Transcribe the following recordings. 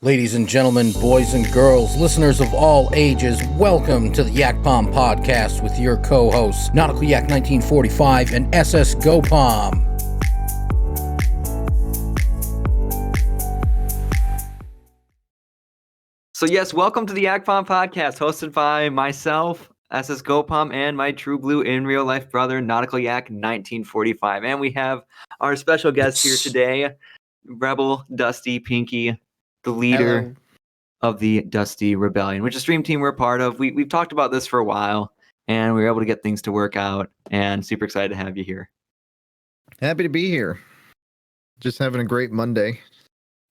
Ladies and gentlemen, boys and girls, listeners of all ages, welcome to the YakPom podcast with your co-hosts, Nautical Yak 1945 and SS GoPom. So yes, welcome to the YakPom podcast, hosted by myself, SS GoPom, and my true blue in real life brother, Nautical Yak 1945. And we have our special guest here today, RebelDustyPinky, the leader of the Dusty Rebellion, which is a stream team we're a part of. We've talked about this for a while, and we were able to get things to work out, and super excited to have you here. Happy to be here. Just having a great Monday.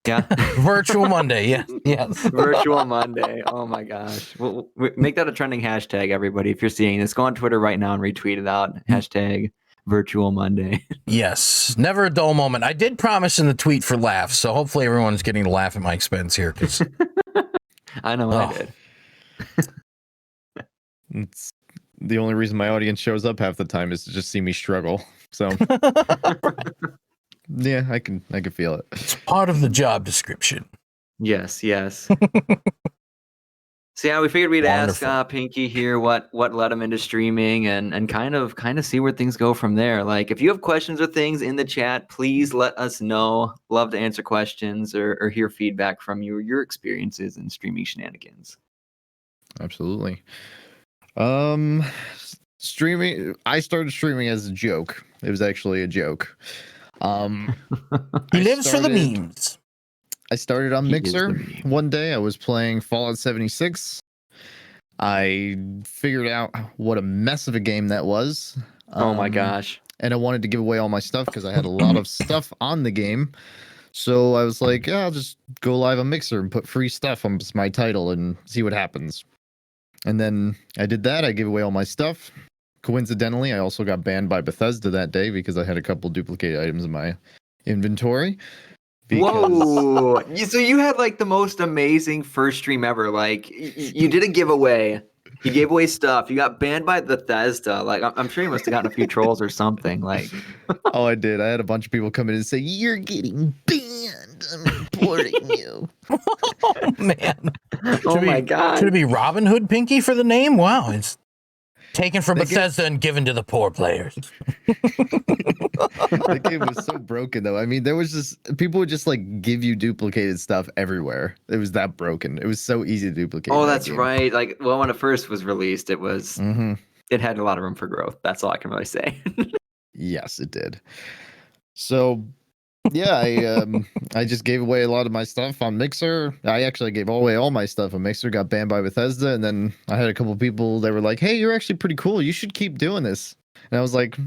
Yeah. Virtual Monday, yes. Virtual Monday. Oh my gosh. We'll make that a trending hashtag, everybody. If you're seeing this, go on Twitter right now and retweet it out. Hashtag Virtual Monday. Yes, never a dull moment. I did promise in the tweet for laughs, so hopefully everyone's getting to laugh at my expense here. Cause I know I did. It's the only reason my audience shows up half the time is to just see me struggle. So yeah, I can feel it. It's part of the job description. Yes. So yeah, we figured we'd ask Pinky here what led him into streaming and kind of see where things go from there. Like, if you have questions or things in the chat, please let us know. Love to answer questions or hear feedback from you or your experiences in streaming shenanigans. Absolutely. Streaming. I started streaming as a joke. It was actually a joke. He lives for the memes. I started on Mixer one day. I was playing Fallout 76. I figured out what a mess of a game that was. Oh my gosh. And I wanted to give away all my stuff because I had a lot of stuff on the game. So I was like, yeah, I'll just go live on Mixer and put free stuff on my title and see what happens. And then I did that. I gave away all my stuff. Coincidentally, I also got banned by Bethesda that day because I had a couple duplicated items in my inventory. Whoa! So you had like the most amazing first stream ever. Like, you did a giveaway. You gave away stuff. You got banned by Bethesda. Like, I'm sure you must have gotten a few trolls or something. Like, oh, I did. I had a bunch of people come in and say, "You're getting banned. I'm reporting you." Oh man! Oh my god! Should it be Robin Hood Pinky for the name? Wow, it's taken from Bethesda and given to the poor players. The game was so broken, though. I mean, there was just people would just like give you duplicated stuff everywhere. It was that broken. It was so easy to duplicate. Oh, that's right. Like, well, when it first was released, it was it had a lot of room for growth. That's all I can really say. Yes, it did. So, yeah, I just gave away a lot of my stuff on Mixer. I actually gave away all my stuff on Mixer. Got banned by Bethesda, and then I had a couple people that were like, "Hey, you're actually pretty cool. You should keep doing this." And I was like,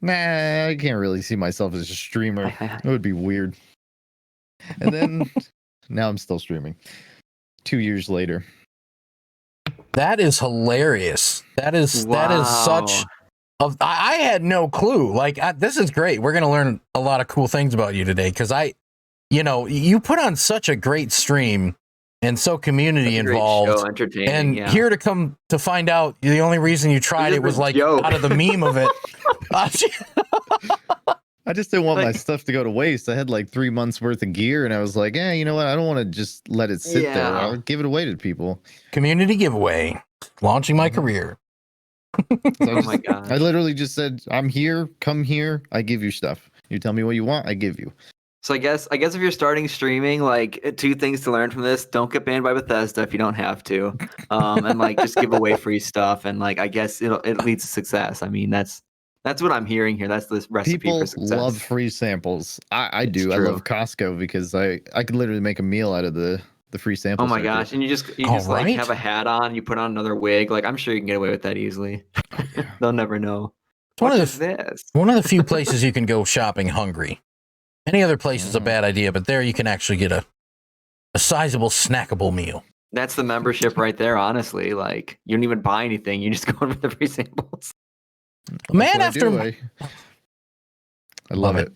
nah, I can't really see myself as a streamer. It would be weird. And then now I'm still streaming 2 years later. That is hilarious. That is such. I had no clue. Like, this is great. We're going to learn a lot of cool things about you today because you put on such a great stream and so community involved, show, entertaining, and here to come to find out the only reason you tried it was like joke. Out of the meme of it. I just didn't want my stuff to go to waste. I had like 3 months worth of gear, and I was like, you know what? I don't want to just let it sit there. I'll give it away to people. Community giveaway, launching my career. So my god! I literally just said, "I'm here. Come here. I give you stuff. You tell me what you want. I give you." So I guess if you're starting streaming, like, 2 things to learn from this: don't get banned by Bethesda if you don't have to, and like just give away free stuff, and like I guess it leads to success. I mean, that's what I'm hearing here. That's the recipe for success. People love free samples. I do. True. I love Costco because I could literally make a meal out of the free samples. Oh my gosh! And you just like have a hat on, you put on another wig. Like, I'm sure you can get away with that easily. They'll never know. One of the few places you can go shopping hungry. Any other place is a bad idea, but there you can actually get a sizable snackable meal. That's the membership right there, honestly. Like, you don't even buy anything. You just go in with the free samples. Man, after... I love it.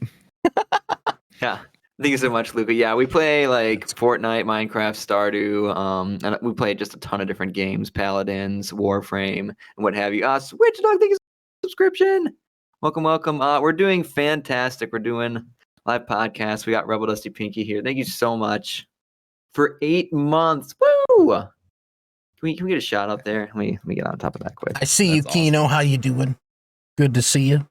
Yeah. Thank you so much, Luca. Yeah, we play like Fortnite, Minecraft, Stardew, and we play just a ton of different games, Paladins, Warframe, and what have you. Switch Dog, thank you for the subscription. Welcome. We're doing fantastic. We're doing live podcast. We got RebelDustyPinky here. Thank you so much for 8 months. Woo! Can we get a shot up there? Let me get on top of that quick. I see you, Kino. Awesome. How you doing? Good to see you.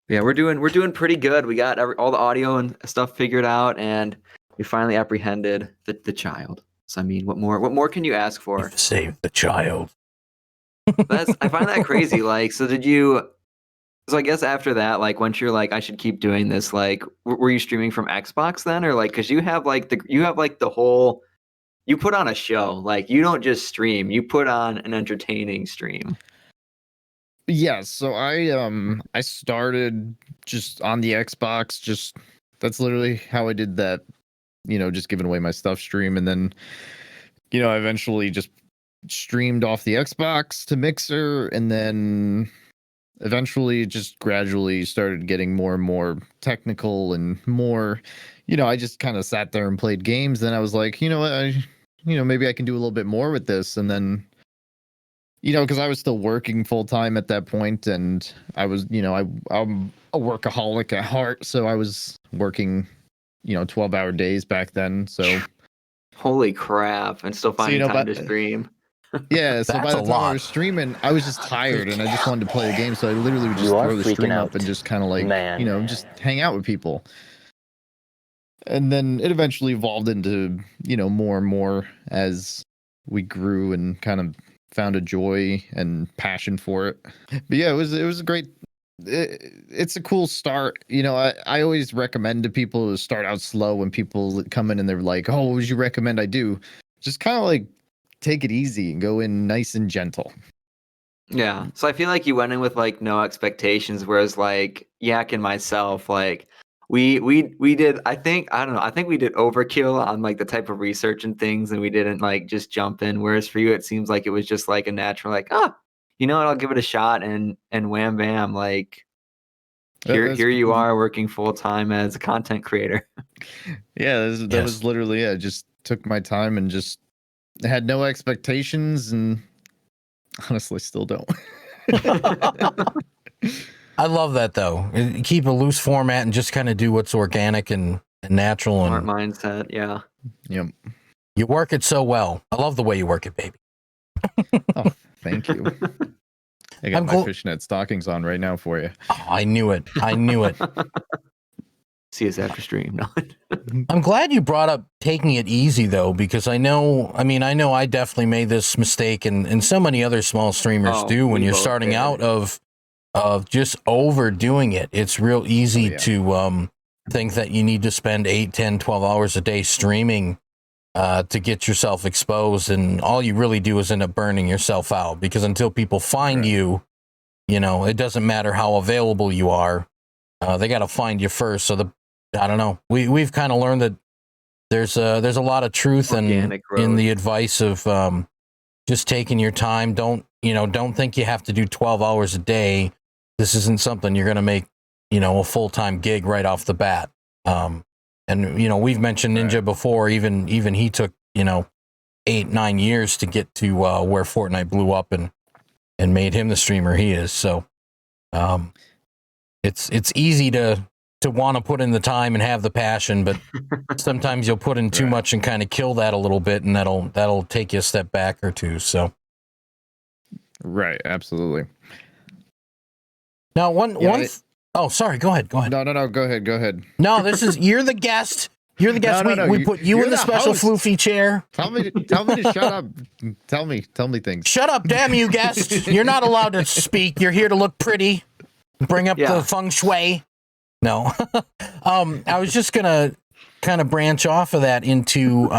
Yeah, we're doing pretty good. We got all the audio and stuff figured out, and we finally apprehended the child. So I mean, what more can you ask for? Save the child. I find that crazy. Like, so I guess after that, like, once you're like, I should keep doing this, like, were you streaming from Xbox then, or like, because you have the whole, you put on a show, like, you don't just stream, you put on an entertaining stream. Yeah, so I started just on the Xbox, just that's literally how I did that, just giving away my stuff stream, and then I eventually just streamed off the Xbox to Mixer, and then eventually just gradually started getting more and more technical and more, I just kind of sat there and played games. Then I was like, maybe I can do a little bit more with this, and then because I was still working full time at that point, and I was, I'm a workaholic at heart, so I was working, 12-hour days back then. So, holy crap! And still finding time to stream. Yeah, so by the time I was streaming, I was just tired, and I just wanted to play the game. So I literally would just throw the stream up and just kind of like, just hang out with people. And then it eventually evolved into, more and more as we grew and kind of found a joy and passion for it. But yeah, it was a great, it's a cool start. I always recommend to people to start out slow. When people come in and they're like, oh, what would you recommend I do? Just kind of like take it easy and go in nice and gentle. Yeah. So I feel like you went in with like no expectations, whereas like Yak and myself, like we did, I think we did overkill on like the type of research and things, and we didn't like just jump in. Whereas for you, it seems like it was just like a natural, like, you know what, I'll give it a shot, and wham bam, like here you are working full time as a content creator. Yeah, that was literally it. I just took my time and just had no expectations, and honestly still don't. I love that though. Keep a loose format and just kind of do what's organic and natural. Smart mindset. Yeah. Yep. You work it so well. I love the way you work it, baby. Oh, thank you. I got my fishnet stockings on right now for you. Oh, I knew it. See us after stream. No. I'm glad you brought up taking it easy though, because I know I definitely made this mistake, and so many other small streamers do when you're starting out of just overdoing it. It's real easy to think that you need to spend 8, 10, 12 hours a day streaming to get yourself exposed, and all you really do is end up burning yourself out, because until people find you, it doesn't matter how available you are. They got to find you first. So I don't know. We've kind of learned that there's a lot of truth in the advice of just taking your time. Don't think you have to do 12 hours a day. This isn't something you're going to make, a full-time gig right off the bat. And we've mentioned Ninja before. Even he took 8-9 years to get to where Fortnite blew up and made him the streamer he is. So it's easy to want to put in the time and have the passion, but sometimes you'll put in too much and kind of kill that a little bit, and that'll take you a step back or two. So right, absolutely. Now oh, sorry, go ahead. No, go ahead. No, you're the guest. You're the guest. We put you in the special floofy chair. Tell me to shut up. Tell me things. Shut up, damn you, guest. You're not allowed to speak. You're here to look pretty. Bring up the feng shui. No. I was just gonna kind of branch off of that into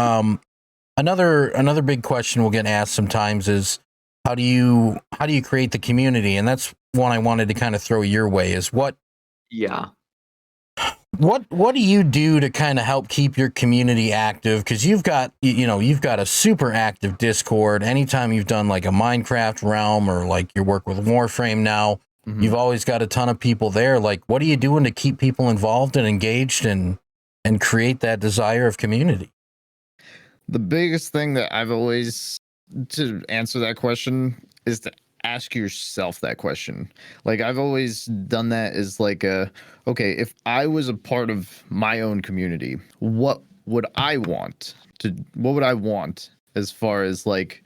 another big question we'll get asked sometimes is how do you create the community? And that's one I wanted to kind of throw your way is what do you do to kind of help keep your community active? Because you've got a super active Discord. Anytime you've done like a Minecraft realm or like your work with Warframe now, you've always got a ton of people there. Like, what are you doing to keep people involved and engaged and create that desire of community? The biggest thing that I've always, to answer that question, is to ask yourself that question. Like, I've always done that is like, okay, if I was a part of my own community, what would I want as far as like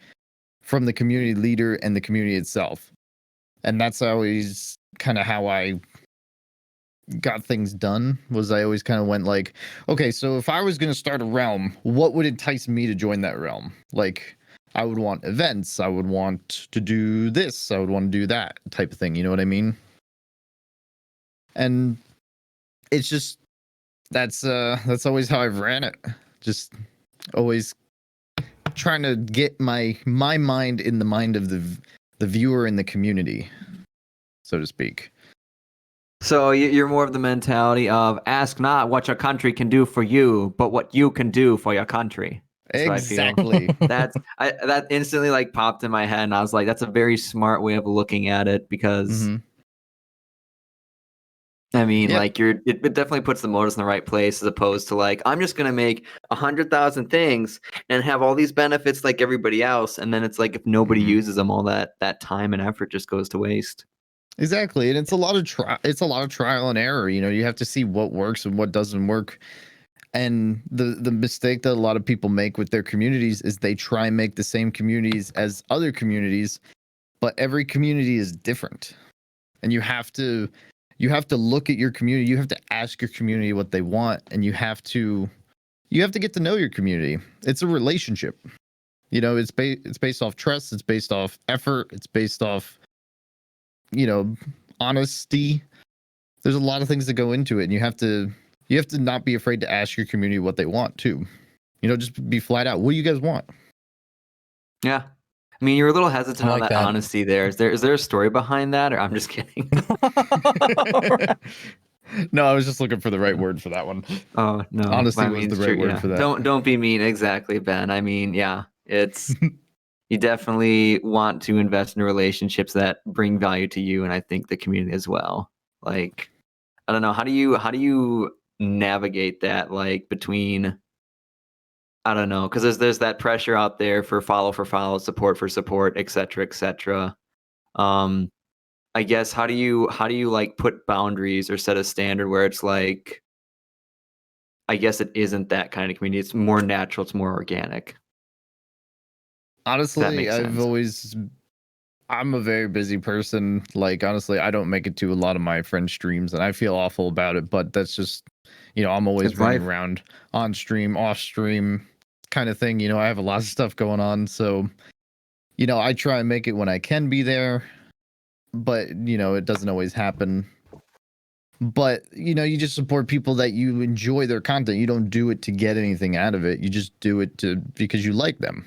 from the community leader and the community itself. And that's always kind of how I got things done. Was I always kind of went like, okay, so if I was going to start a realm, what would entice me to join that realm? Like, I would want events, I would want to do this, I would want to do that type of thing, you know what I mean? And it's just that's always how I've ran it. Just always trying to get my mind in the mind of the viewer and the community, so to speak. So you're more of the mentality of ask not what your country can do for you, but what you can do for your country. That's exactly. That instantly like popped in my head, and I was like, that's a very smart way of looking at it, because I mean, like it definitely puts the motives in the right place, as opposed to like, I'm just gonna make 100,000 things and have all these benefits like everybody else, and then it's like if nobody uses them, all that time and effort just goes to waste. Exactly, and it's a lot of trial and error. You know, you have to see what works and what doesn't work. And the mistake that a lot of people make with their communities is they try and make the same communities as other communities, but every community is different. And you have to look at your community, you have to ask your community what they want, and you have to get to know your community. It's a relationship. You know, it's based off trust, it's based off effort, it's based off, you know, honesty. There's a lot of things that go into it, and you have to not be afraid to ask your community what they want too. You know, just be flat out. What do you guys want? Yeah. I mean, you're a little hesitant on that honesty there. Is there a story behind that, or I'm just kidding? No, I was just looking for the right word for that one. Oh, no. Honesty was the right word for that. Don't be mean. Exactly, Ben. I mean, yeah, it's you definitely want to invest in relationships that bring value to you, and I think the community as well. Like, I don't know, how do you navigate that, like, between, I don't know, because there's that pressure out there for follow, support for support, etc., etc. I guess how do you like put boundaries or set a standard where it's like, I guess it isn't that kind of community, it's more natural, it's more organic. Honestly, I'm a very busy person. Like, honestly, I don't make it to a lot of my friends' streams, and I feel awful about it, but that's just, you know, I'm always running around on stream, off stream kind of thing. You know, I have a lot of stuff going on, so, you know, I try and make it when I can be there, but, you know, it doesn't always happen. But, you know, you just support people that you enjoy their content. You don't do it to get anything out of it. You just do it because you like them.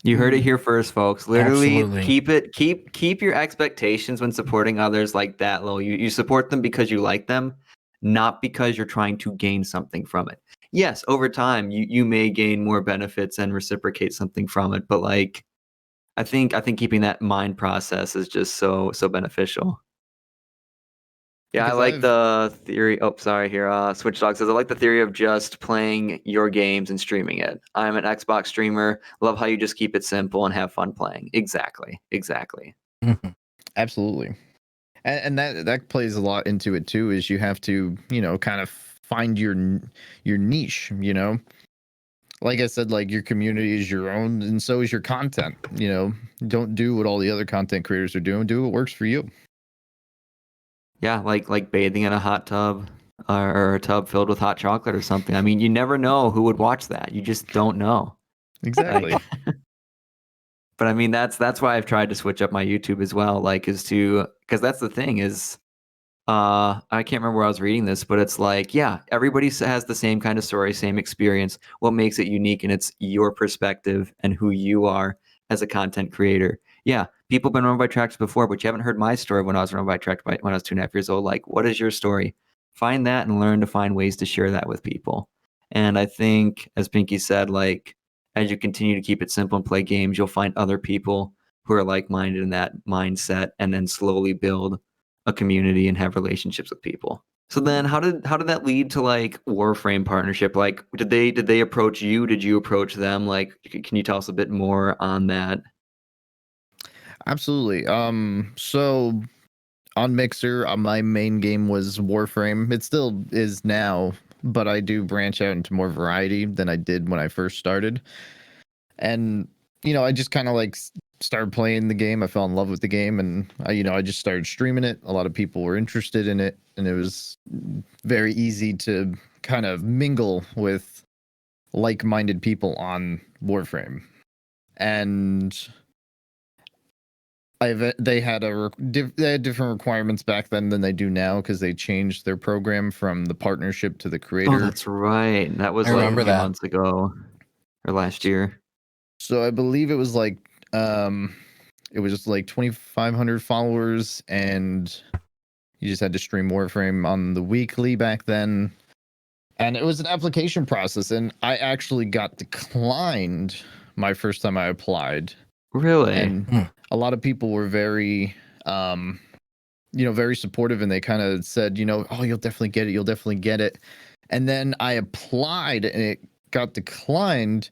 You heard it here first, folks. Literally, Absolutely. keep your expectations when supporting others like that low. You support them because you like them, not because you're trying to gain something from it. Yes, over time you may gain more benefits and reciprocate something from it, but like, I think keeping that mind process is just so beneficial. Yeah, I like the theory. Oh, sorry. Here, Switch Dog says, I like the theory of just playing your games and streaming it. I'm an Xbox streamer. Love how you just keep it simple and have fun playing. Exactly. Mm-hmm. Absolutely. And that plays a lot into it too, is you have to, you know, kind of find your niche, you know. Like I said, like, your community is your own, and so is your content. You know, don't do what all the other content creators are doing. Do what works for you. Yeah, like bathing in a hot tub or a tub filled with hot chocolate or something. I mean, you never know who would watch that. You just don't know. Exactly. Like, but I mean, that's why I've tried to switch up my YouTube as well. Like, because that's the thing is, I can't remember where I was reading this, but it's like, yeah, everybody has the same kind of story, same experience. What makes it unique, and it's your perspective and who you are as a content creator. Yeah, people have been run by tractors before, but you haven't heard my story when I was run by a tractor when I was 2.5 years old. Like, what is your story? Find that and learn to find ways to share that with people. And I think, as Pinky said, like, as you continue to keep it simple and play games, you'll find other people who are like-minded in that mindset, and then slowly build a community and have relationships with people. So then how did that lead to like Warframe partnership? Like, did they approach you? Did you approach them? Like, can you tell us a bit more on that? Absolutely. So on Mixer, my main game was Warframe. It still is now. but I do branch out into more variety than I did when I first started. And I just kind of like started playing the game. I fell in love with the game, and I just started streaming it. A lot of people were interested in it, and it was very easy to kind of mingle with like-minded people on Warframe. And they had different requirements back then than they do now, because they changed their program from the partnership to the creator. Oh, that's right. That was I like remember a few that. months ago or last year. So I believe it was like it was just like 2,500 followers, and you just had to stream Warframe on the weekly back then. And it was an application process, and I actually got declined my first time I applied. Really? And a lot of people were very very supportive, and they kind of said, oh, you'll definitely get it, you'll definitely get it. And then I applied and it got declined,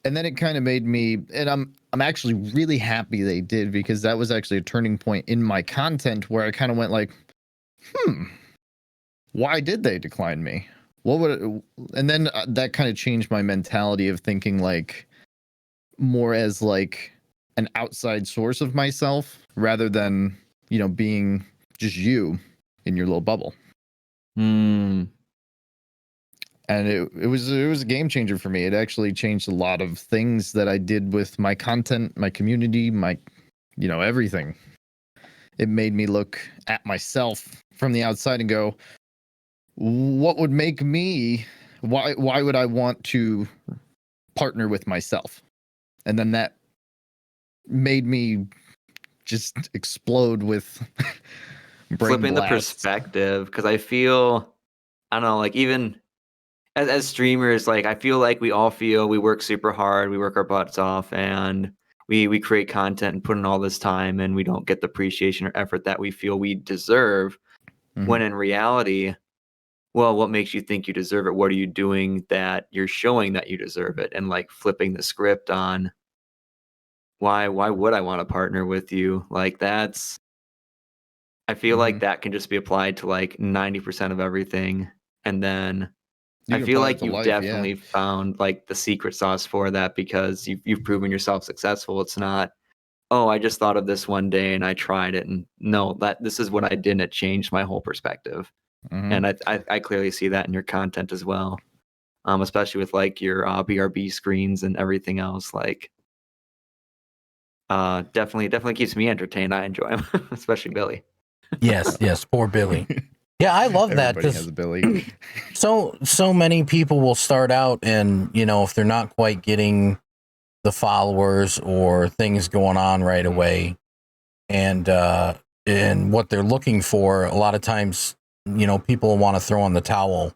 and then it kind of made me, and I'm actually really happy they did, because that was actually a turning point in my content where I kind of went like, why did they decline me? What would it, and then that kind of changed my mentality of thinking like more as like an outside source of myself, rather than being just you in your little bubble. And it was a game changer for me. It actually changed a lot of things that I did with my content, my community, my everything. It made me look at myself from the outside and go, what would make me, why would I want to partner with myself? And then that made me just explode with flipping blasts. the perspective, because I feel, I don't know, like even as streamers, like I feel like we all feel we work super hard, we work our butts off, and we create content and put in all this time, and we don't get the appreciation or effort that we feel we deserve. When in reality, well, what makes you think you deserve it? What are you doing that you're showing that you deserve it? And like flipping the script on why would I want to partner with you? Like that's, I feel like that can just be applied to like 90% of everything. And then I feel like you've definitely found like the secret sauce for that, because you've proven yourself successful. It's not, oh, I just thought of this one day and I tried it, and no, that this is what I did and it changed my whole perspective. And I clearly see that in your content as well, especially with like your BRB screens and everything else. Like, definitely keeps me entertained. I enjoy them, especially Billy. Yes, poor Billy. Yeah, I love that, because Billy. so many people will start out, and if they're not quite getting the followers or things going on right away, and what they're looking for, a lot of times people want to throw in the towel,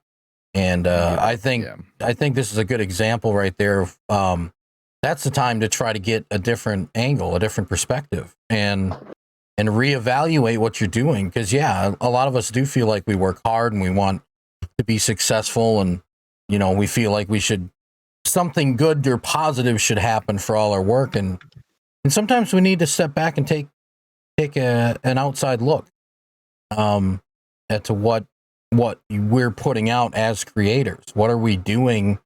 and I think this is a good example right there. That's the time to try to get a different angle, a different perspective, and reevaluate what you're doing. Because a lot of us do feel like we work hard and we want to be successful, and we feel like we should, something good or positive should happen for all our work, and sometimes we need to step back and take an outside look at to what we're putting out as creators. What are we doing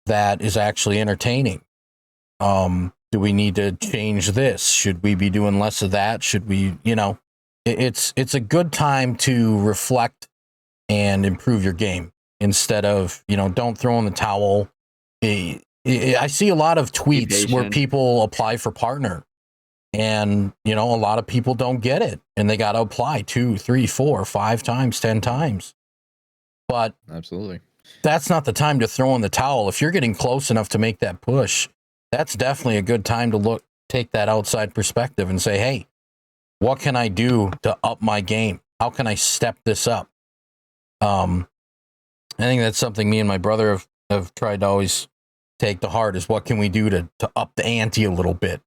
that is actually entertaining? Do we need to change this? Should we be doing less of that? Should we, it's a good time to reflect and improve your game, instead of, don't throw in the towel. I see a lot of tweets where people apply for partner, and, a lot of people don't get it, and they got to apply 2, 3, 4, 5 times, 10 times. But absolutely, that's not the time to throw in the towel. If you're getting close enough to make that push, that's definitely a good time to take that outside perspective and say, hey, what can I do to up my game? How can I step this up? I think that's something me and my brother have tried to always take to heart, is what can we do to up the ante a little bit?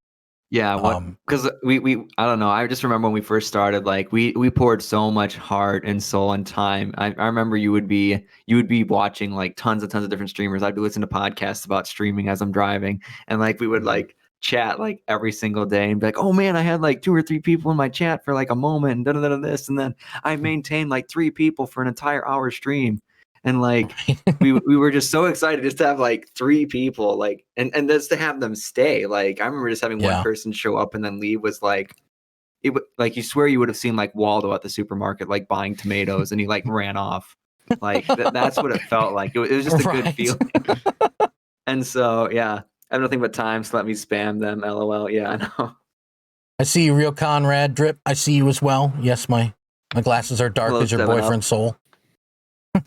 Yeah, because we I don't know. I just remember when we first started, like we poured so much heart and soul and time. I remember you would be watching like tons and tons of different streamers. I'd be listening to podcasts about streaming as I'm driving, and like we would like chat like every single day and be like, oh man, I had like 2 or 3 people in my chat for like a moment and this, and then I maintained like 3 people for an entire hour stream. And like we were just so excited just to have like 3 people, like and just to have them stay. Like I remember just having one person show up and then leave was like like you swear you would have seen like Waldo at the supermarket like buying tomatoes and he like ran off. Like that's what it felt like. It was just a good feeling. And so yeah, I have nothing but time, so let me spam them. LOL. Yeah, I know. I see you, Real Conrad Drip. I see you as well. Yes, my glasses are dark as your boyfriend's soul.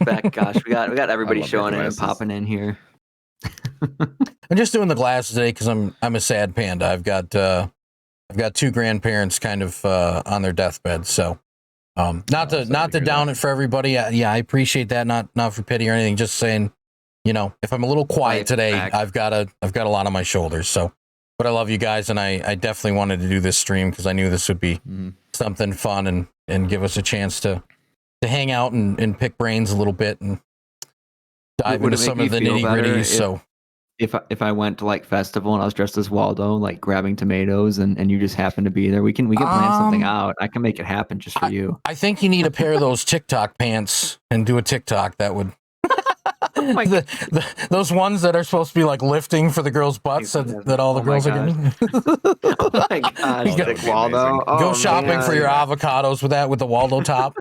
Gosh, we got everybody showing in and popping in here. I'm just doing the glasses today because I'm a sad panda. I've got 2 grandparents kind of on their deathbed, so not to down it for everybody. Yeah, I appreciate that. Not for pity or anything. Just saying, you know, if I'm a little quiet today, I've got a lot on my shoulders. So, but I love you guys, and I definitely wanted to do this stream because I knew this would be something fun and give us a chance to hang out and pick brains a little bit and dive into some of the nitty gritty. So if I went to like festival and I was dressed as Waldo, like grabbing tomatoes and you just happen to be there, we can plan something out. I can make it happen just for you. I think you need a pair of those TikTok pants and do a TikTok that would those ones that are supposed to be like lifting for the girls' butts that all the girls are getting. Oh my gosh, Waldo. Go shopping for your avocados with the Waldo top.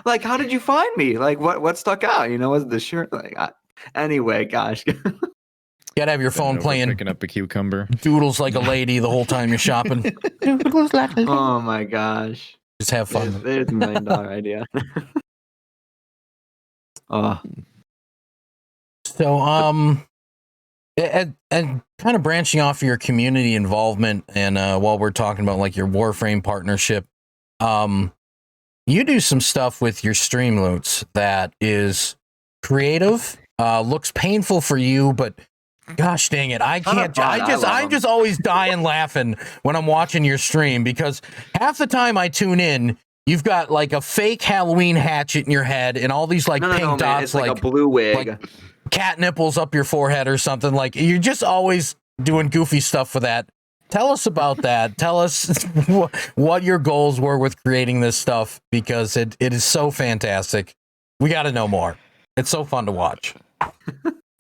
Like, how did you find me? Like, what stuck out? You know, was the shirt like? Anyway, gosh. You gotta have your phone playing, picking up a cucumber, doodles like a lady the whole time you're shopping. Oh my gosh! Just have fun. There's $1 million idea. Oh. So, and kind of branching off your community involvement, and while we're talking about like your Warframe partnership, you do some stuff with your Streamloots that is creative, looks painful for you, but gosh dang it, I can't. I'm just always dying laughing when I'm watching your stream because half the time I tune in, you've got like a fake Halloween hatchet in your head and all these like pink dots, it's like a blue wig, like cat nipples up your forehead or something. Like you're just always doing goofy stuff for that. Tell us about that. Tell us what your goals were with creating this stuff because it is so fantastic. We got to know more. It's so fun to watch.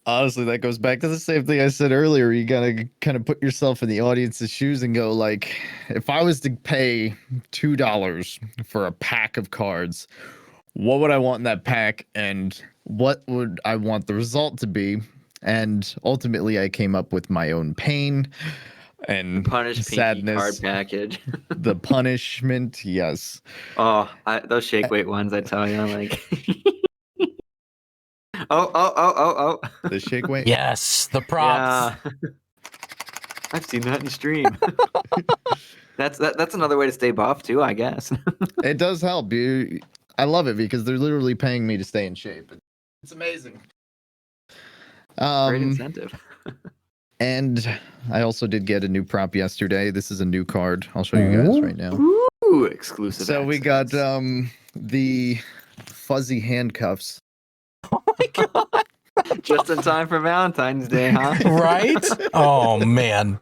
Honestly, that goes back to the same thing I said earlier. You gotta kind of put yourself in the audience's shoes and go like, if I was to pay $2 for a pack of cards, what would I want in that pack and what would I want the result to be? And ultimately I came up with my own pain and sadness card package. The punishment, yes. Oh, those shake weight ones, I tell you, like Oh. The shake weight? Yes, the props. Yeah. I've seen that in stream. That's another way to stay buff too, I guess. It does help. I love it because they're literally paying me to stay in shape. It's amazing. Great incentive. And I also did get a new prop yesterday. This is a new card. I'll show you guys right now. Ooh, exclusive. So we got the fuzzy handcuffs. Oh my god. Just in time for Valentine's Day, huh? Right? Oh man.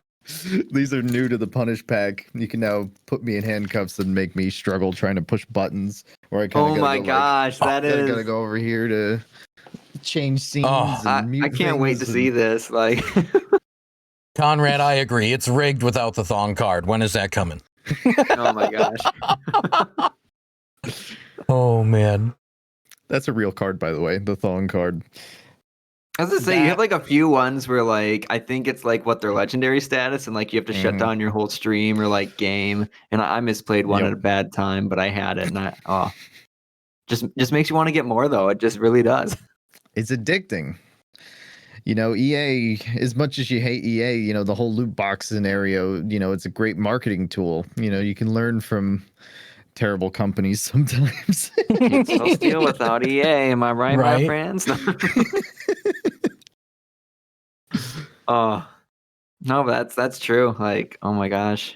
These are new to the punish pack. You can now put me in handcuffs and make me struggle trying to push buttons. Or I kind of gotta go over here to change scenes. I can't wait to see this. Like Conrad, I agree. It's rigged without the thong card. When is that coming? Oh my gosh. Oh man. That's a real card, by the way, the thong card. I was gonna say, you have like a few ones where like I think it's like what their legendary status and like you have to shut down your whole stream or like game. And I misplayed one at a bad time, but I had it and just makes you want to get more though. It just really does. It's addicting. You know, EA, as much as you hate EA, you know, the whole loot box scenario, you know, it's a great marketing tool. You know, you can learn from terrible companies sometimes. Can't still steal without EA, am I right, my friends? Oh no, but that's true. Like, oh my gosh.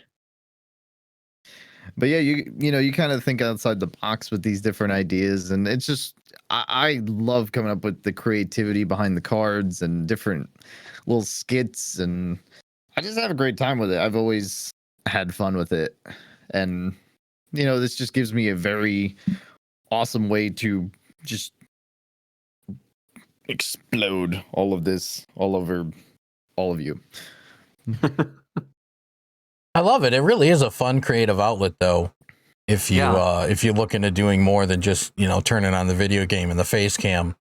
But yeah, you know, you kind of think outside the box with these different ideas, and it's just I love coming up with the creativity behind the cards and different little skits, and I just have a great time with it. I've always had fun with it, and you know, this just gives me a very awesome way to just explode all of this all over all of you. I love it. It really is a fun creative outlet, though. If you look into doing more than just turning on the video game and the face cam.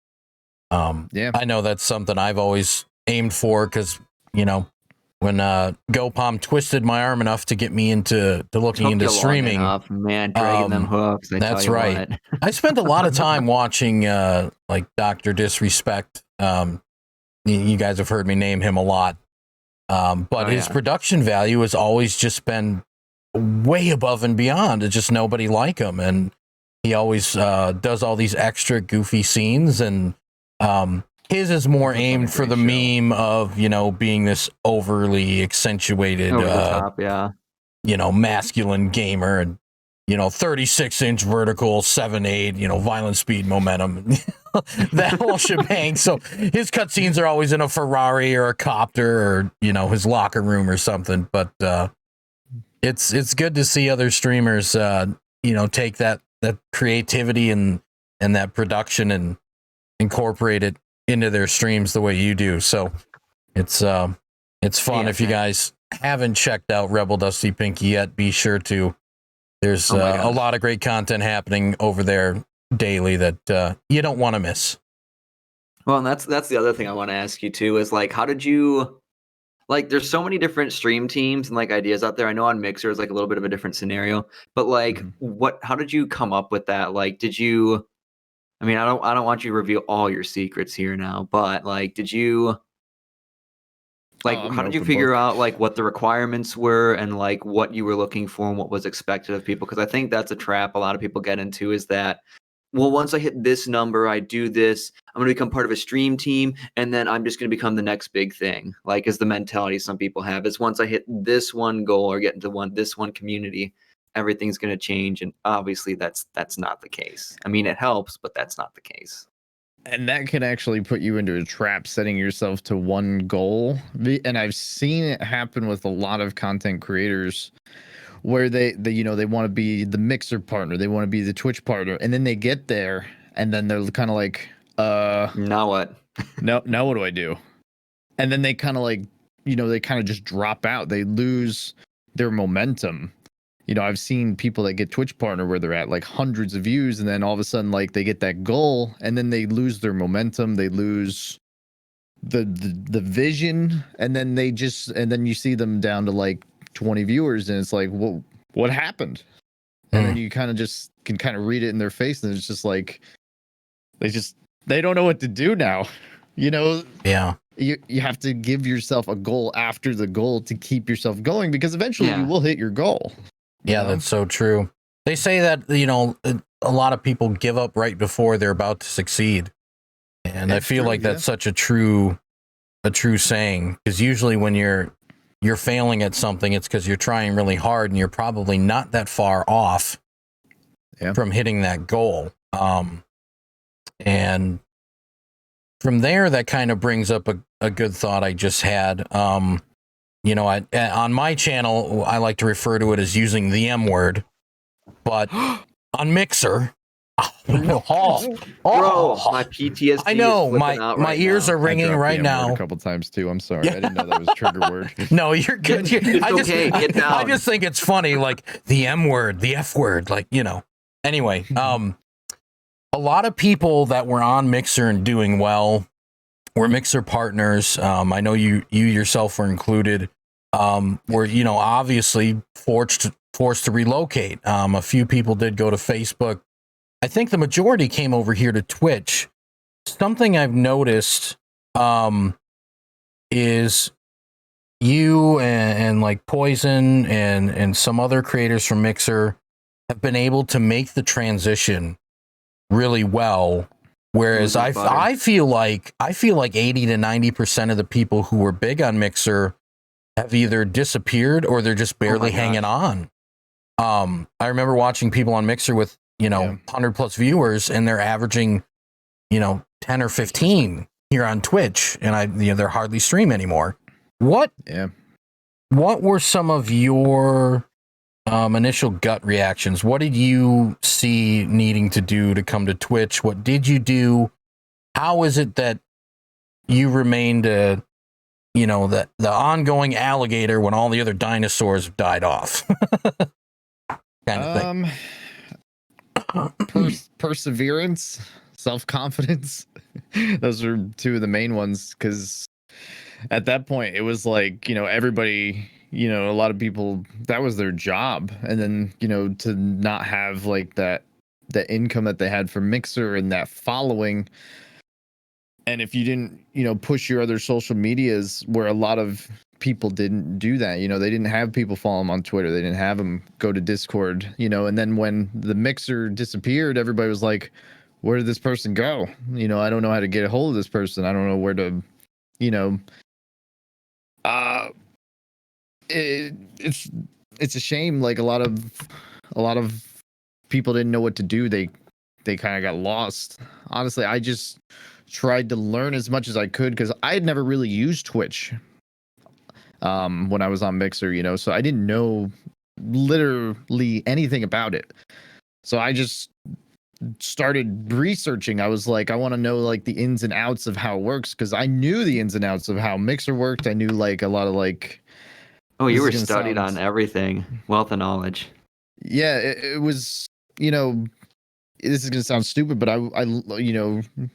I know that's something I've always aimed for because when YakPom twisted my arm enough to get me into looking into streaming, enough, man, dragging them hooks. That's right. I spent a lot of time watching like Dr. Disrespect. You guys have heard me name him a lot, but his production value has always just been way above and beyond. It's just nobody like him, and he always does all these extra goofy scenes, and his is more aimed for the meme of being this overly accentuated over the top, masculine gamer, and 36-inch vertical, 7.8, violent speed, momentum, that whole shebang. So his cutscenes are always in a Ferrari or a copter or his locker room or something. But it's good to see other streamers take that creativity and that production and incorporate it into their streams the way you do. So it's fun. If you guys haven't checked out RebelDustyPinky yet, be sure to. There's a lot of great content happening over there daily that you don't want to miss. Well, and that's the other thing I want to ask you too is like, how did you there's so many different stream teams and like ideas out there. I know on Mixer is like a little bit of a different scenario, but like how did you come up with that? Like, did you, I mean, I don't want you to reveal all your secrets here now, but like, did you how did you figure out like what the requirements were and like what you were looking for and what was expected of people? Because I think that's a trap a lot of people get into is that, well, once I hit this number, I do this, I'm going to become part of a stream team, and then I'm just going to become the next big thing. Like, is the mentality some people have is once I hit this one goal or get into this one community, everything's going to change. And obviously that's not the case. I mean, it helps, but that's not the case. And that can actually put you into a trap, setting yourself to one goal. And I've seen it happen with a lot of content creators where they want to be the Mixer partner, they want to be the Twitch partner, and then they get there and then they're kind of like, now what? now what do I do? And then they kind of like, they kind of just drop out. They lose their momentum. I've seen people that get Twitch partner where they're at like hundreds of views, and then all of a sudden like they get that goal and then they lose their momentum, they lose the vision, and then then you see them down to like 20 viewers, and it's like, what happened? And then you kind of just can kind of read it in their face, and it's just like they don't know what to do now. Yeah. You have to give yourself a goal after the goal to keep yourself going, because eventually you will hit your goal. Yeah, that's so true. They say that, a lot of people give up right before they're about to succeed. And I feel like that's such a true saying, because usually when you're failing at something, it's because you're trying really hard and you're probably not that far off from hitting that goal. And from there, that kind of brings up a good thought I just had. On my channel, I like to refer to it as using the M word, but on Mixer, Bro, my PTSD. I know my ears are ringing right now. A couple times too. I'm sorry, I didn't know that was a trigger word. No, you're good. I just think it's funny, like the M word, the F word, like Anyway, a lot of people that were on Mixer and doing well were Mixer partners. I know you yourself were included. Were obviously forced to relocate. A few people did go to Facebook. I think the majority came over here to Twitch. Something I've noticed is you and like Poison and some other creators from Mixer have been able to make the transition really well. Whereas I feel like 80 to 90% of the people who were big on Mixer have either disappeared or they're just barely hanging on. I remember watching people on Mixer with 100 plus viewers, and they're averaging 10 or 15 here on Twitch, and they're hardly stream anymore. What were some of your initial gut reactions. What did you see needing to do to come to Twitch? What did you do? How is it that you remained the ongoing alligator when all the other dinosaurs have died off? Kind of thing. Perseverance, self-confidence. Those are two of the main ones, because at that point it was like, everybody, a lot of people, that was their job. And then, to not have like the income that they had from Mixer and that following. And if you didn't, push your other social medias, where a lot of people didn't do that, they didn't have people follow them on Twitter. They didn't have them go to Discord, and then when the Mixer disappeared, everybody was like, where did this person go? I don't know how to get a hold of this person. I don't know where to, it's a shame. Like a lot of people didn't know what to do. They kind of got lost. Honestly, I just tried to learn as much as I could, because I had never really used Twitch when I was on Mixer, so I didn't know literally anything about it. So I just started researching. I was like, I want to know like the ins and outs of how it works, because I knew the ins and outs of how Mixer worked. I knew like a lot of like, you were studied on everything, wealth of knowledge. Yeah, it was, this is gonna sound stupid, but I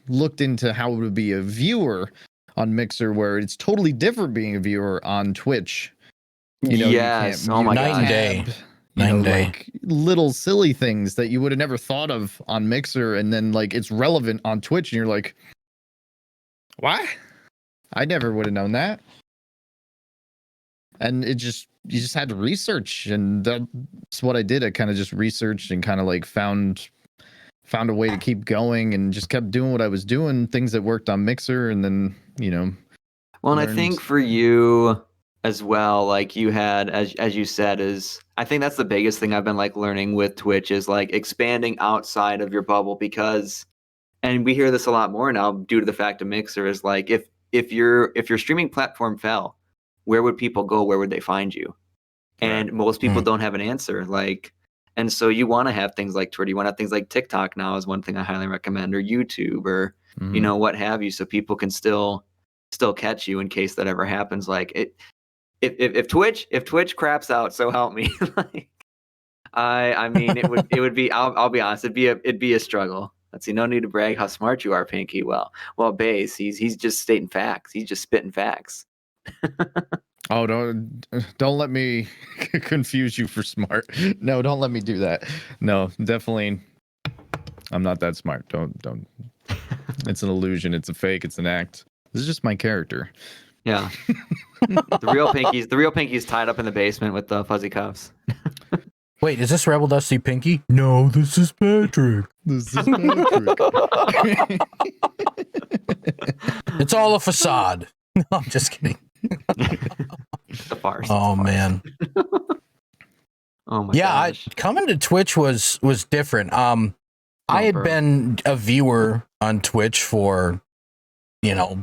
looked into how it would be a viewer on Mixer, where it's totally different being a viewer on Twitch. Yes, oh my god, night and day. Like little silly things that you would have never thought of on Mixer, and then like it's relevant on Twitch, and you're like, what? I never would have known that. And you just had to research, and that's what I did. I kind of just researched and kind of like found a way to keep going, and just kept doing what I was doing, things that worked on Mixer, and then well, and I think for you as well, like you had, as you said, is I think that's the biggest thing I've been like learning with Twitch, is like expanding outside of your bubble, because, and we hear this a lot more now due to the fact of Mixer, is like if your streaming platform fell, where would people go? Where would they find you? And most people don't have an answer. Like, and so you want to have things like Twitter. You want to have things like TikTok now is one thing I highly recommend, or YouTube, or what have you, so people can still catch you in case that ever happens. Like if Twitch craps out, so help me. Like, I mean, it would be. I'll be honest. It'd be a struggle. Let's see. No need to brag how smart you are, Pinky. Well, Baze, he's just stating facts. He's just spitting facts. Oh, don't let me confuse you for smart. No, don't let me do that. No, definitely, I'm not that smart. Don't. It's an illusion. It's a fake. It's an act. This is just my character. Yeah. The real Pinky's tied up in the basement with the fuzzy cuffs. Wait, is this RebelDustyPinky? No, this is Patrick. It's all a facade. No, I'm just kidding. The farce. Oh man. Oh my gosh. Coming to Twitch was different. I had been a viewer on Twitch for,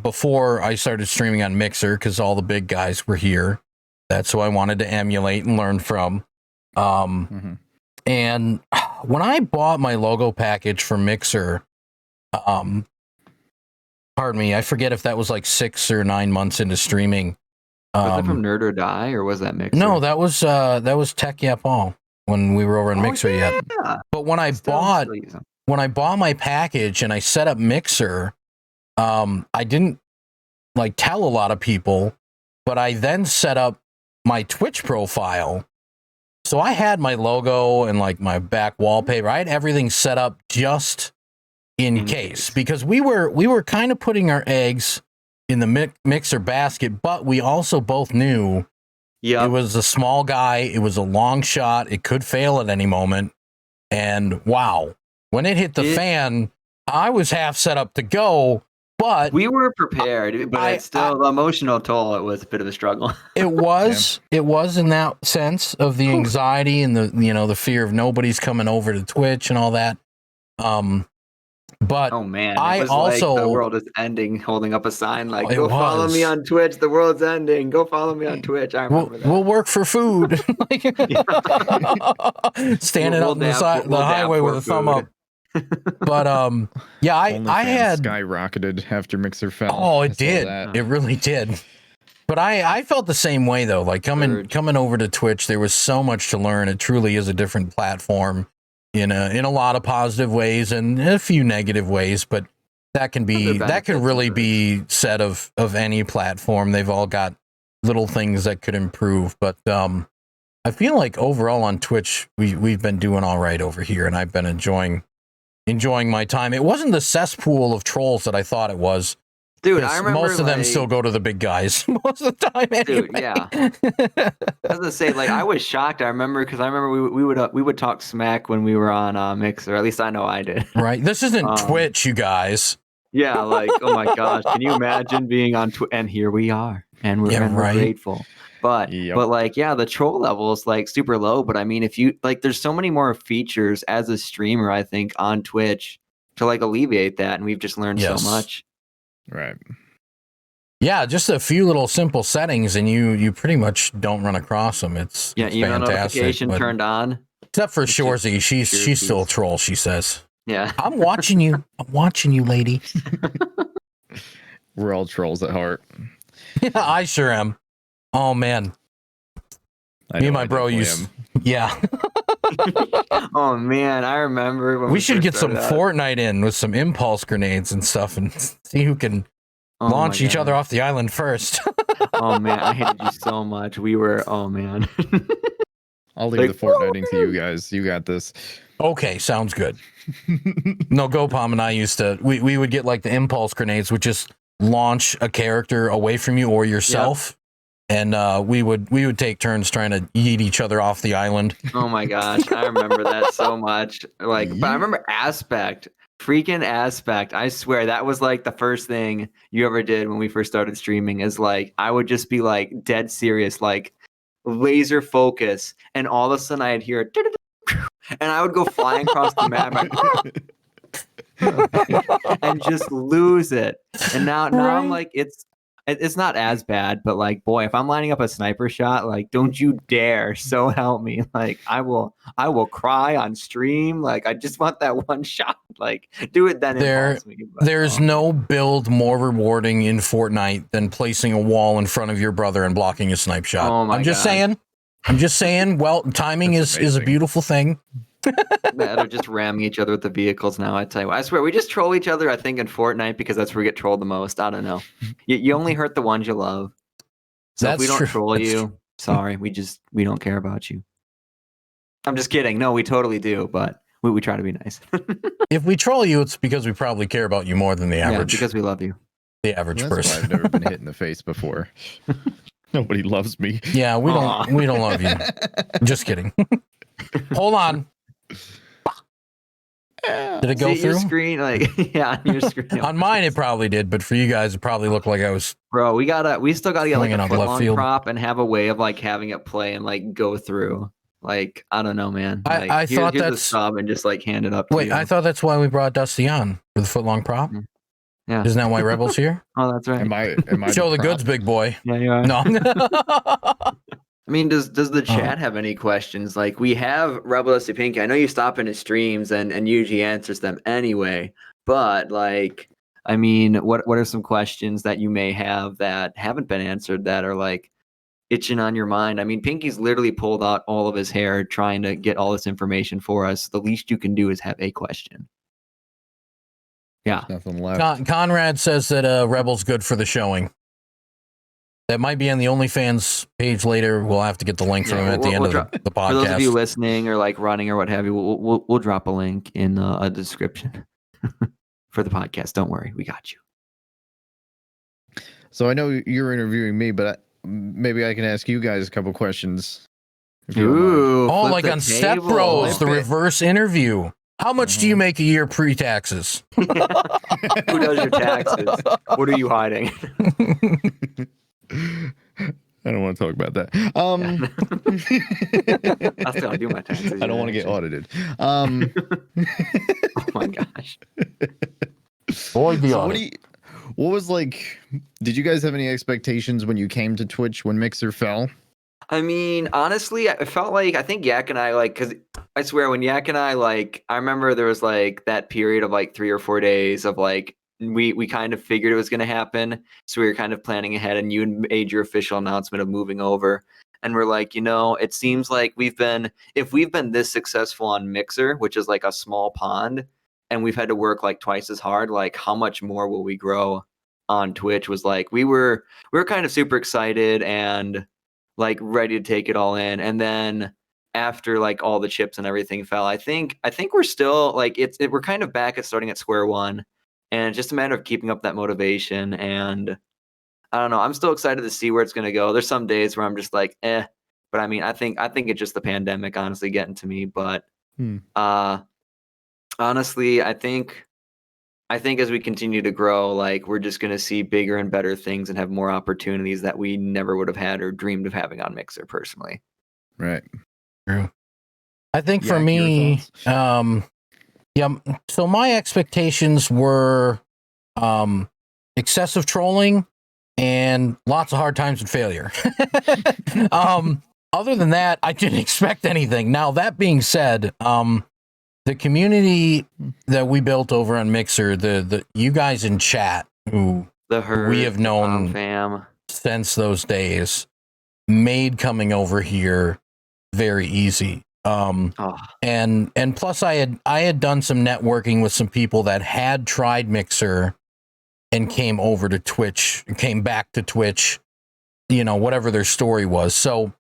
before I started streaming on Mixer, because all the big guys were here. That's who I wanted to emulate and learn from. And when I bought my logo package for Mixer, pardon me, I forget if that was like 6 or 9 months into streaming. Was that from Nerd or Die, or was that Mixer? No, that was Tech YakPom when we were over in Mixer yet. But when I bought my package and I set up Mixer, I didn't like tell a lot of people, but I then set up my Twitch profile. So I had my logo and like my back wallpaper. I had everything set up just in case, because we were kind of putting our eggs in the Mixer basket, but we also both knew it was a small guy. It was a long shot. It could fail at any moment. And wow, when it hit the fan, I was half set up to go, but we were prepared, but it's still the emotional toll. It was a bit of a struggle. It was in that sense of the anxiety and the fear of nobody's coming over to Twitch and all that. But oh man, I it was also like the world is ending, holding up a sign like, it "Go follow was. me on Twitch. The world's ending. Go follow me on Twitch." I remember that. We'll work for food. Standing up on the highway with a thumb up. But yeah, I had skyrocketed after Mixer fell. Oh, it did. It really did. But I felt the same way though. Like coming over to Twitch, there was so much to learn. It truly is a different platform in a lot of positive ways and a few negative ways, but that can really be said of any platform. They've all got little things that could improve, but I feel like overall on Twitch we've been doing all right over here, and I've been enjoying my time. It wasn't the cesspool of trolls that I thought it was. Dude, I remember most of them still go to the big guys most of the time. Anyway. Dude, yeah. I was gonna say, like, I was shocked. I remember we would talk smack when we were on Mixer. At least I know I did. Right. This isn't Twitch, you guys. Yeah, like, oh my gosh, can you imagine being on Twitch? And here we are, and we're grateful. But like, yeah, the troll level is like super low. But I mean, if you like, there's so many more features as a streamer, I think, on Twitch to like alleviate that, and we've just learned so much. Right. Yeah, just a few little simple settings, and you pretty much don't run across them. It's email notification turned on. Except for Shorzy, she's still a troll. She says, "Yeah, I'm watching you. I'm watching you, lady." We're all trolls at heart. Yeah, I sure am. Oh man, me and my bro used. Yeah. Oh man, I remember when we should get some Fortnite in with some impulse grenades and stuff, and see who can launch each other off the island first. Oh man, I hated you so much. We were, oh man. I'll leave the Fortniting to you guys. You got this. Okay, sounds good. No, GoPom and I used to. We would get like the impulse grenades, which just launch a character away from you or yourself. Yep. And we would take turns trying to yeet each other off the island. Oh my gosh, I remember that so much. Like, but I remember freaking Aspect. I swear that was like the first thing you ever did when we first started streaming. Is like I would just be like dead serious, like laser focus, and all of a sudden I'd hear, and I would go flying across the map. And just lose it. And now I'm like, it's not as bad, but like, boy, if I'm lining up a sniper shot, like, don't you dare. So help me. Like, I will cry on stream. Like, I just want that one shot. Like, do it then. There's no build more rewarding in Fortnite than placing a wall in front of your brother and blocking a snipe shot. Oh my I'm just saying. Well, timing is a beautiful thing. They're just ramming each other with the vehicles now. I tell you what, I swear we just troll each other. I think in Fortnite because that's where we get trolled the most. I don't know. You only hurt the ones you love. So if we don't troll you, sorry, we don't care about you. I'm just kidding. No, we totally do, but we try to be nice. If we troll you, it's because we probably care about you more than the average. Yeah, because we love you. The average person. I've never been hit in the face before. Nobody loves me. Yeah, we don't love you. Just kidding. Hold on. Did it go through? Your screen, like, yeah, on your screen. On mine, it probably did, but for you guys, it probably looked like I was. Bro, we still gotta get like a foot-long prop and have a way of like having it play and like go through. Like, I don't know, man. Like, I thought that's a sub and just like hand it up. To you. I thought that's why we brought Dusty on for the foot-long prop. Yeah, isn't that why Rebel's here? Oh, that's right. Am I show the goods, big boy? Yeah, you are. No. I mean, does the chat have any questions? Like, we have RebelDustyPinky. I know you stop in his streams and usually answers them anyway. But like, I mean, what are some questions that you may have that haven't been answered that are like itching on your mind? I mean, Pinky's literally pulled out all of his hair trying to get all this information for us. The least you can do is have a question. Yeah. Nothing left. Conrad says that Rebel's good for the showing. That might be on the OnlyFans page later. We'll have to get the link from him at the end of the podcast. For those of you listening or like running or what have you, we'll drop a link in a description for the podcast. Don't worry, we got you. So I know you're interviewing me, but maybe I can ask you guys a couple questions. Ooh, like on Step Bros, the reverse interview. How much do you make a year pre-taxes? Who does your taxes? What are you hiding? I don't want to talk about that. I'll still do my taxes. I don't want to get audited. Oh my gosh. Boy, be So on what it. what was like? Did you guys have any expectations when you came to Twitch when Mixer fell? I mean, honestly, I felt like I think Yak and I because I swear when Yak and I I remember there was like that period of like 3 or 4 days of like we kind of figured it was going to happen, so we were kind of planning ahead, and you made your official announcement of moving over, and we're like, it seems like if we've been this successful on Mixer, which is like a small pond, and we've had to work like twice as hard, like how much more will we grow on Twitch? Was like we were kind of super excited and like ready to take it all in. And then after like all the chips and everything fell, I think we're still like we're kind of back at starting at square one, and it's just a matter of keeping up that motivation. And I don't know, I'm still excited to see where it's going to go. There's some days where I'm just like, but I mean, I think it's just the pandemic honestly getting to me. But honestly, I think as we continue to grow, like we're just going to see bigger and better things and have more opportunities that we never would have had or dreamed of having on Mixer personally. Right. True. I think for me, so my expectations were excessive trolling and lots of hard times and failure. Other than that, I didn't expect anything. Now, that being said, the community that we built over on Mixer, the you guys in chat who we have known since those days, made coming over here very easy. And plus I had done some networking with some people that had tried Mixer and came over to Twitch, came back to Twitch, whatever their story was. So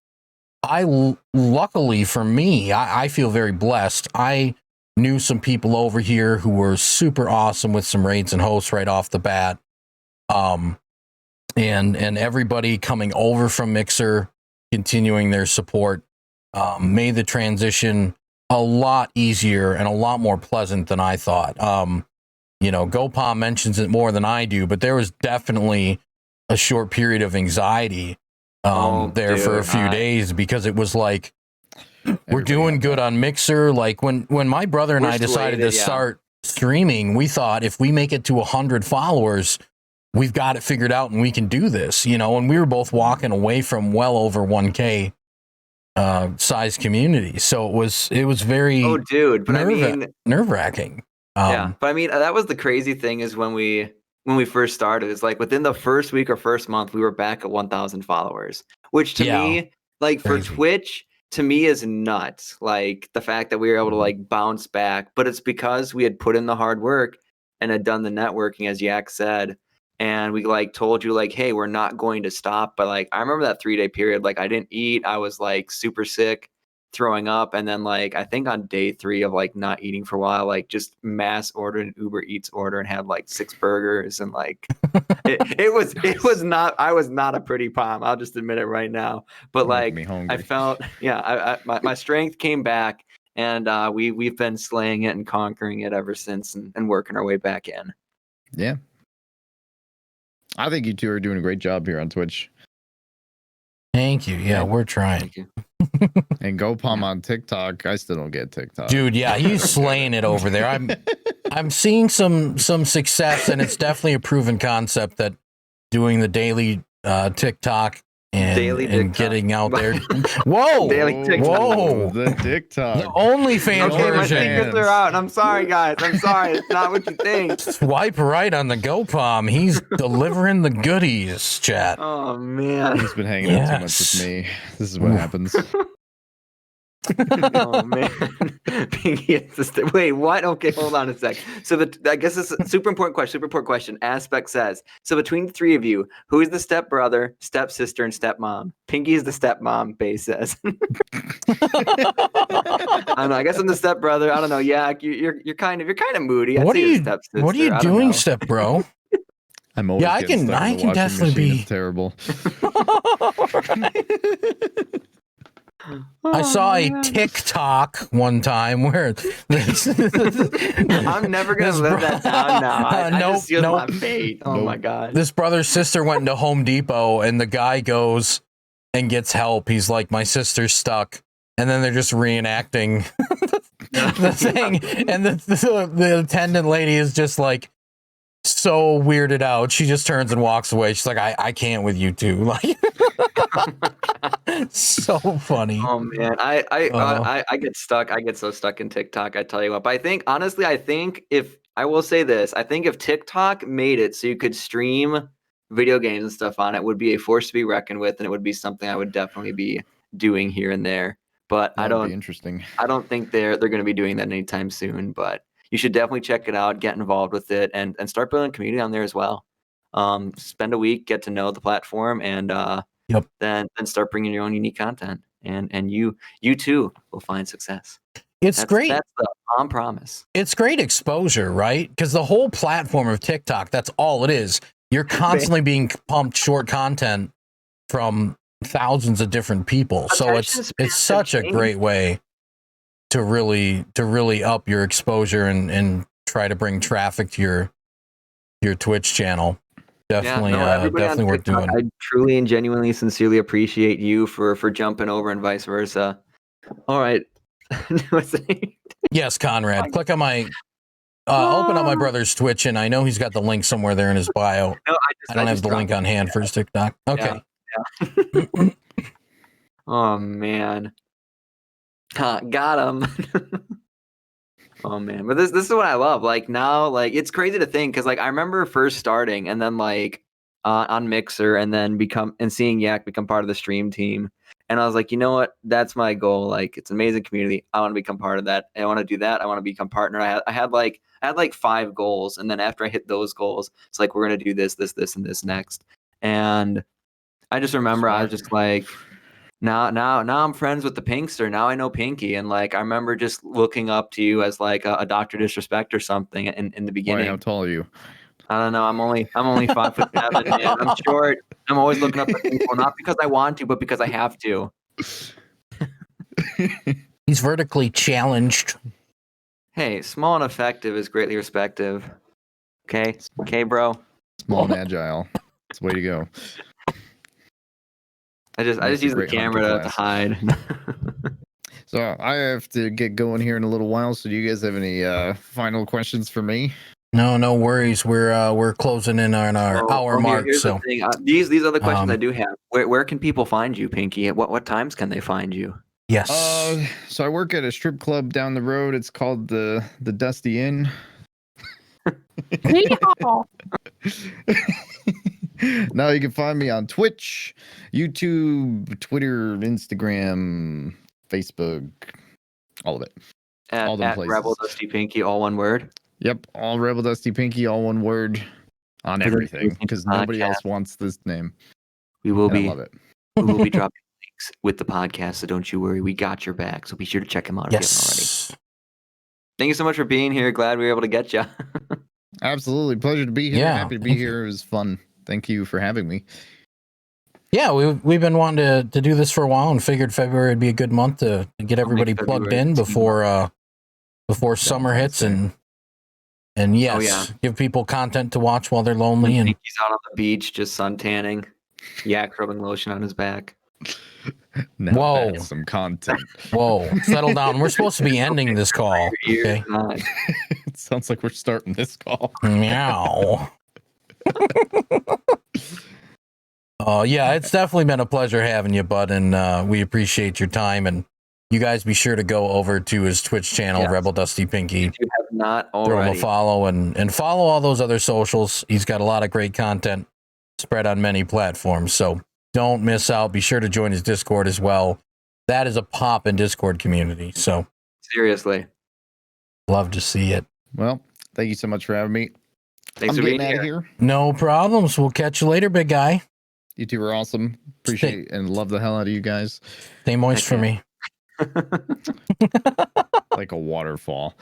luckily for me, I feel very blessed. I knew some people over here who were super awesome with some raids and hosts right off the bat. And everybody coming over from Mixer, continuing their support, made the transition a lot easier and a lot more pleasant than I thought. GoPom mentions it more than I do, but there was definitely a short period of anxiety for a few days, because it was like, we're doing good on Mixer. Like when my brother and I decided to start streaming, we thought if we make it to 100 followers, we've got it figured out and we can do this, and we were both walking away from well over 1K size community. So it was very nerve-wracking. But I mean, that was the crazy thing is when we first started, it's like within the first week or first month, we were back at 1,000 followers, which to me, like crazy. For Twitch, to me is nuts. Like the fact that we were able to like bounce back, but it's because we had put in the hard work and had done the networking, as Yak said. And we like told you like, hey, we're not going to stop. But like, I remember that 3-day period, like I didn't eat. I was like super sick, throwing up. And then like, I think on day 3 of like not eating for a while, like just mass ordered an Uber Eats order and had like 6 burgers. And like, it was not, I was not a pretty palm. I'll just admit it right now. But like, I felt, my strength came back, and we've been slaying it and conquering it ever since, and working our way back in. Yeah. I think you two are doing a great job here on Twitch. Thank you. Yeah, we're trying. Thank you. And GoPom on TikTok. I still don't get TikTok. Dude, yeah, he's slaying it over there. I'm seeing some success, and it's definitely a proven concept that doing the daily TikTok and getting out there. Whoa! Daily TikTok. Whoa! The TikTok. The OnlyFans version. My secrets are out. I'm sorry, guys. I'm sorry. It's not what you think. Swipe right on the GoPom. He's delivering the goodies, chat. Oh, man. He's been hanging out too much with me. This is what happens. Oh man, wait, what? Okay, hold on a sec. So I guess it's a super important question. Aspect says, so between the 3 of you, who is the stepbrother, stepsister, and stepmom? Pinky is the stepmom, Bay says. I don't know. I guess I'm the stepbrother. I don't know. Yeah, you're kind of moody. What are you doing, stepbro? I'm always I can definitely be terrible. I saw a TikTok one time where I'm never gonna live that down now. I just feel my fate. Oh my god! This brother's sister went into Home Depot, and the guy goes and gets help. He's like, "My sister's stuck," and then they're just reenacting the thing, and the attendant lady is just like, so weirded out. She just turns and walks away. She's like, I can't with you two. Like, so funny. Oh man, I get stuck. I get so stuck in TikTok. I tell you what. But I think honestly, if I will say this, I think if TikTok made it so you could stream video games and stuff on it, would be a force to be reckoned with, and it would be something I would definitely be doing here and there. But That would be interesting. I don't think they're going to be doing that anytime soon. But you should definitely check it out, get involved with it, and start building a community on there as well. Spend a week, get to know the platform, and then start bringing your own unique content, and you too will find success. That's great. That's the promise. It's great exposure, right? Because the whole platform of TikTok, that's all it is. You're constantly being pumped short content from thousands of different people. So it's such a great way to really up your exposure and try to bring traffic to your Twitch channel. Definitely, definitely worth doing. I truly and genuinely, sincerely appreciate you for jumping over and vice versa. All right. Yes, Conrad. Click on my. Open up my brother's Twitch, and I know he's got the link somewhere there in his bio. No, I don't have the link on hand for his TikTok. Okay. Yeah. Oh man. Got him. Oh man, but this is what I love. Like now, like it's crazy to think because like I remember first starting and then like on Mixer and then seeing Yak become part of the stream team, and I was like, you know what, that's my goal. Like it's an amazing community. I want to become part of that. I want to do that. I want to become partner. I had like 5 goals, and then after I hit those goals, it's like we're gonna do this, and this next. And I just remember I was just like. Now I'm friends with the Pinkster. Now I know Pinky, and like I remember just looking up to you as like a Dr. Disrespect or something in the beginning. Why, how tall are you? I don't know. I'm only 5'7", man. I'm short. I'm always looking up at people, not because I want to, but because I have to. He's vertically challenged. Hey, small and effective is greatly respective. Okay, bro. Small and agile. That's the way to go. I just use the camera to hide. So I have to get going here in a little while. So do you guys have any final questions for me? No worries. We're closing in on our hour mark. So these are the questions I do have. Where can people find you, Pinky? At what times can they find you? Yes. So I work at a strip club down the road. It's called the Dusty Inn. Now you can find me on Twitch, YouTube, Twitter, Instagram, Facebook, all of it. All the places. RebelDustyPinky, all one word. Yep, all RebelDustyPinky, all one word on everything because nobody else wants this name. We will be. I love it. We will be dropping links with the podcast, so don't you worry. We got your back. So be sure to check them out if you haven't already. Thank you so much for being here. Glad we were able to get you. Absolutely, pleasure to be here. Happy to be here. It was fun. Thank you for having me. Yeah, we've been wanting to do this for a while and figured February would be a good month to get everybody plugged in before summer hits and give people content to watch while they're lonely. And he's out on the beach just sun tanning, Yak rubbing lotion on his back. Whoa, that's some content. Whoa, settle down. We're supposed to be ending this call. Okay. It sounds like we're starting this call. Meow. Yeah, it's definitely been a pleasure having you, bud, and we appreciate your time. And you guys be sure to go over to his Twitch channel, RebelDustyPinky. If you have not already, throw him a follow and follow all those other socials. He's got a lot of great content spread on many platforms, so don't miss out. Be sure to join his Discord as well. That is a pop in Discord community. So seriously, love to see it. Well, thank you so much for having me. Thanks for being here. No problems. We'll catch you later, big guy. You two are awesome. Appreciate and love the hell out of you guys. Stay moist for me. Like a waterfall.